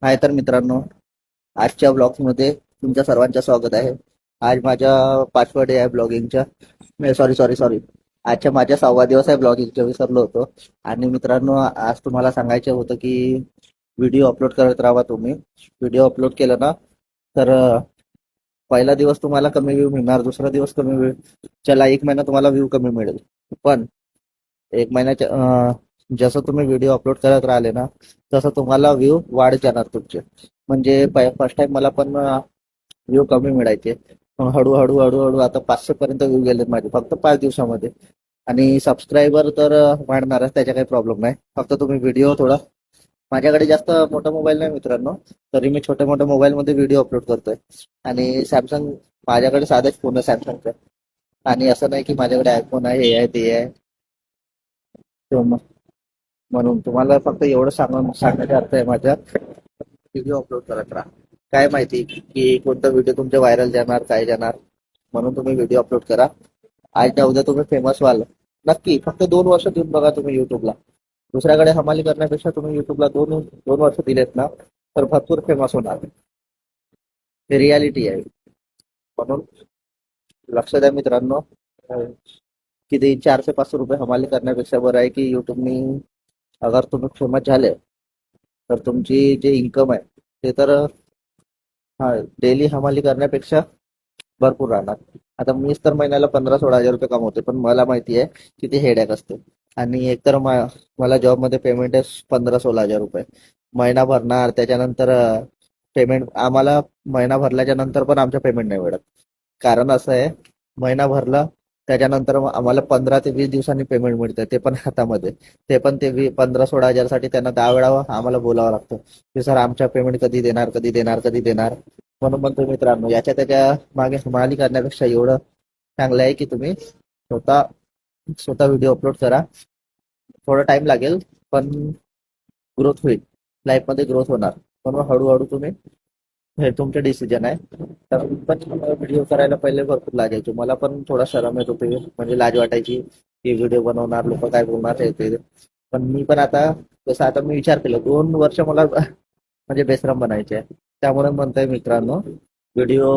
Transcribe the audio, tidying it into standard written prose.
हाय तर मित्रांनो, आजच्या ब्लॉग्समध्ये तुमच्या सर्वांचं स्वागत आहे. आज माझ्या 5वा डे आहे ब्लॉगिंगच्या. सॉरी सॉरी सॉरी, आजच्या माझ्या 6वा दिवस आहे ब्लॉगिंगचा, विसरलो होतो. आणि मित्रांनो, आज तुम्हाला सांगायचं होतं की व्हिडिओ अपलोड करत राहा तुम्ही. व्हिडिओ अपलोड केलं ना तर पहिला दिवस तुम्हाला कमी व्ह्यू मिळणार, दुसरा दिवस कमी व्ह्यू, चला 1 महिना तुम्हाला व्ह्यू कमी मिळेल. पण 1 महिन्याच्या जसं तुम्ही व्हिडिओ अपलोड करत राहिले ना, तसं तुम्हाला व्ह्यू वाढत जाणार तुमचे. म्हणजे फर्स्ट टाइम मला पण व्ह्यू कमी मिळायचे, मग हळूहळू हळूहळू आता 500 पर्यंत व्ह्यू गेले माझे फक्त 5 दिवसामध्ये. आणि सबस्क्रायबर तर वाढणारच, त्याचा काही प्रॉब्लेम नाही. फक्त तुम्ही व्हिडिओ थोडा, माझ्याकडे जास्त मोठा मोबाईल नाही मित्रांनो, तरी मी छोट्या मोठ्या मोबाईलमध्ये व्हिडिओ अपलोड करतोय. आणि सॅमसंग, माझ्याकडे साधेच फोन आहे सॅमसंगचा. आणि असं नाही की माझ्याकडे आयफोन आहे, हे आहे ते आहे. तो म्हणून तुम्हाला फक्त एवढं सांगण्याचा अर्थ आहे माझ्या, व्हिडिओ अपलोड करत राहा. काय माहिती की कोणता व्हिडिओ तुमचे व्हायरल जाणार, काय जाणार. म्हणून तुम्ही व्हिडिओ अपलोड करा. आज ना उद्या तुम्ही फेमस व्हाल नक्की. फक्त 2 वर्ष देऊन बघा तुम्ही युट्यूबला. दुसऱ्याकडे हमाली करण्यापेक्षा तुम्ही युट्यूबला दोन दोन वर्ष दिलेत ना, तर भरपूर फेमस होणार. हे रियालिटी आहे. म्हणून लक्ष द्या मित्रांनो. किती 400-500 रुपये हमाली करण्यापेक्षा बरं आहे की युट्यूबनी, अगर तुम्ही फेमस झाले तर तुमची जे इन्कम आहे ते तर, हा, डेली हमाली करण्यापेक्षा भरपूर राहणार. आता मीच तर महिन्याला 15-16 हजार रुपये कमवते, पण मला माहिती आहे किती हेडॅक असते. आणि एकतर मला जॉबमध्ये पेमेंट आहे 15-16 हजार रुपये. महिना भरणार त्याच्यानंतर पेमेंट आम्हाला, महिना भरल्याच्या नंतर पण आमच्या पेमेंट नाही मिळत. कारण असं आहे, महिना भरला त्याच्यानंतर मग आम्हाला 15 ते 20 दिवसांनी पेमेंट मिळतं, ते पण हातामध्ये. ते पण ते 15-16 हजारसाठी त्यांना 10 वेळा आम्हाला बोलावं लागतं की सर आमच्या पेमेंट कधी देणार, कधी देणार, कधी देणार. म्हणून म्हणतो मित्रांनो, याच्या त्याच्या मागे हमाली करण्यापेक्षा एवढं चांगलं आहे की तुम्ही स्वतः स्वतः व्हिडिओ अपलोड करा. थोडा टाइम लागेल, पण ग्रोथ होईल, लाईफमध्ये ग्रोथ होणार. म्हणून हळूहळू तुम्ही, हे तुमचे डिसिजन आहे. तर मी पण व्हिडिओ करायला पहिले भरपूर लाज यायची, मला पण थोडा शरम येत होती, म्हणजे लाज वाटायची की व्हिडिओ बनवणार, लोक काय बोलणार हे ते. पण मी पण आता, जसं आता मी विचार केला, 2 वर्ष मला म्हणजे बेशरम बनायचे आहे. त्यामुळे म्हणतोय मित्रांनो, व्हिडिओ